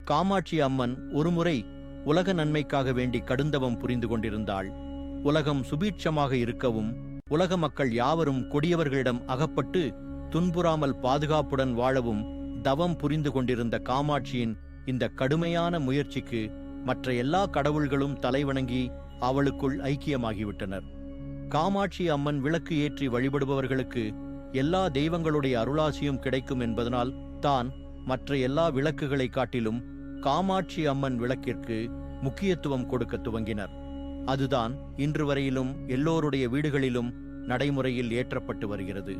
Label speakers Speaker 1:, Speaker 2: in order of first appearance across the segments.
Speaker 1: காமாட்சி அம்மன் ஒருமுறை உலக நன்மைக்காக வேண்டி கடுந்தவம் புரிந்து கொண்டிருந்தாள். உலகம் சுபீட்சமாக இருக்கவும், உலக மக்கள் யாவரும் கொடியவர்களிடம் அகப்பட்டு துன்புறாமல் பாதுகாப்புடன் வாழவும் தவம் புரிந்து கொண்டிருந்த காமாட்சியின் இந்த கடுமையான முயற்சிக்கு மற்ற எல்லா கடவுள்களும் தலைவணங்கி அவளுக்குள் ஐக்கியமாகிவிட்டனர். காமாட்சி அம்மன் விளக்கு ஏற்றி வழிபடுபவர்களுக்கு எல்லா தெய்வங்களுடைய அருளாசியும் கிடைக்கும் என்பதனால் தான் மற்ற எல்லா விளக்குகளை காட்டிலும் காமாட்சி அம்மன் விளக்கிற்கு முக்கியத்துவம் கொடுக்க துவங்கினர். அதுதான் இன்று வரையிலும் எல்லோருடைய வீடுகளிலும் நடைமுறையில் ஏற்றப்பட்டு வருகிறது.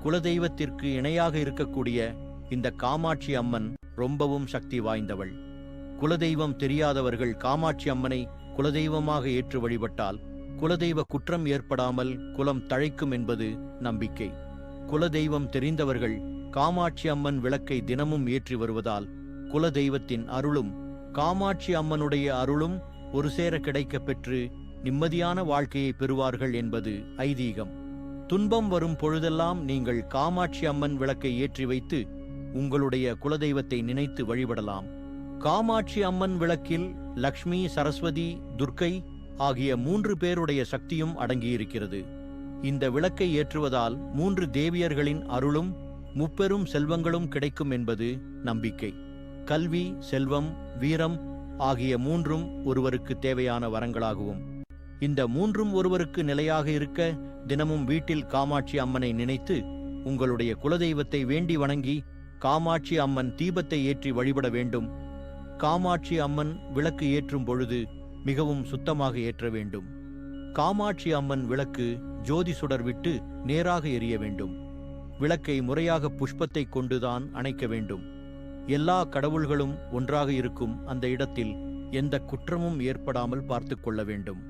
Speaker 1: குலதெய்வத்திற்கு இணையாக இருக்கக்கூடிய இந்த காமாட்சி அம்மன் ரொம்பவும் சக்தி வாய்ந்தவள். குலதெய்வம் தெரியாதவர்கள் காமாட்சி அம்மனை குலதெய்வமாக ஏற்று வழிபட்டால் குலதெய்வ குற்றம் ஏற்படாமல் குலம் தழைக்கும் என்பது நம்பிக்கை. குலதெய்வம் தெரிந்தவர்கள் காமாட்சி அம்மன் விளக்கை தினமும் ஏற்றி வருவதால் குலதெய்வத்தின் அருளும் காமாட்சி அம்மனுடைய அருளும் ஒரு சேர கிடைக்கப் பெற்று நிம்மதியான வாழ்க்கையை பெறுவார்கள் என்பது ஐதீகம். துன்பம் வரும் பொழுதெல்லாம் நீங்கள் காமாட்சி அம்மன் விளக்கை ஏற்றி வைத்து உங்களுடைய குலதெய்வத்தை நினைத்து வழிபடலாம். காமாட்சி அம்மன் விளக்கில் லக்ஷ்மி, சரஸ்வதி, துர்க்கை ஆகிய 3 பேருடைய சக்தியும் அடங்கியிருக்கிறது. இந்த விளக்கை ஏற்றுவதால் 3 தேவியர்களின் அருளும் முப்பெரும் செல்வங்களும் கிடைக்கும் என்பது நம்பிக்கை. கல்வி, செல்வம், வீரம் ஆகிய 3ம் ஒருவருக்கு தேவையான வரங்களாகவும், இந்த 3ம் ஒருவருக்கு நிலையாக இருக்க தினமும் வீட்டில் காமாட்சி அம்மனை நினைத்து உங்களுடைய குலதெய்வத்தை வேண்டி வணங்கி காமாட்சி அம்மன் தீபத்தை ஏற்றி வழிபட வேண்டும். காமாட்சி அம்மன் விளக்கு ஏற்றும் பொழுது மிகவும் சுத்தமாக ஏற்ற வேண்டும். காமாட்சி அம்மன் விளக்கு ஜோதி சுடர் விட்டு நேராக எரிய வேண்டும். விளக்கை முறையாக புஷ்பத்தை கொண்டுதான் அணைக்க வேண்டும். எல்லா கடவுள்களும் ஒன்றாக இருக்கும் அந்த இடத்தில் எந்த குற்றமும் ஏற்படாமல் பார்த்து கொள்ள வேண்டும்.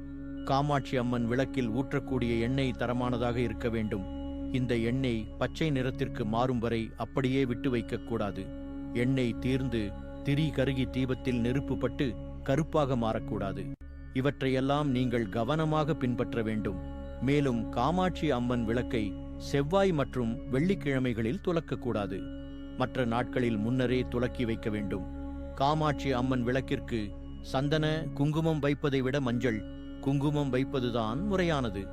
Speaker 1: காமாட்சி அம்மன் விளக்கில் ஊற்றக்கூடிய எண்ணெய் தரமானதாக இருக்க வேண்டும். இந்த எண்ணெய் பச்சை நிறத்திற்கு மாறும் வரை அப்படியே விட்டு வைக்கக்கூடாது. எண்ணெய் தீர்ந்து திரி கருகி தீபத்தில் நெருப்பு பட்டு கருப்பாக மாறக்கூடாது. இவற்றையெல்லாம் நீங்கள் கவனமாக பின்பற்ற வேண்டும். மேலும் காமாட்சி அம்மன் விளக்கை செவ்வாய் மற்றும் வெள்ளிக்கிழமைகளில் துலக்கக்கூடாது. மற்ற நாட்களில் முன்னரே துலக்கி வைக்க வேண்டும். காமாட்சி அம்மன் விளக்கிற்கு சந்தன குங்குமம் வைப்பதை விட மஞ்சள் குங்குமம் வைப்பதுதான் முறையானது.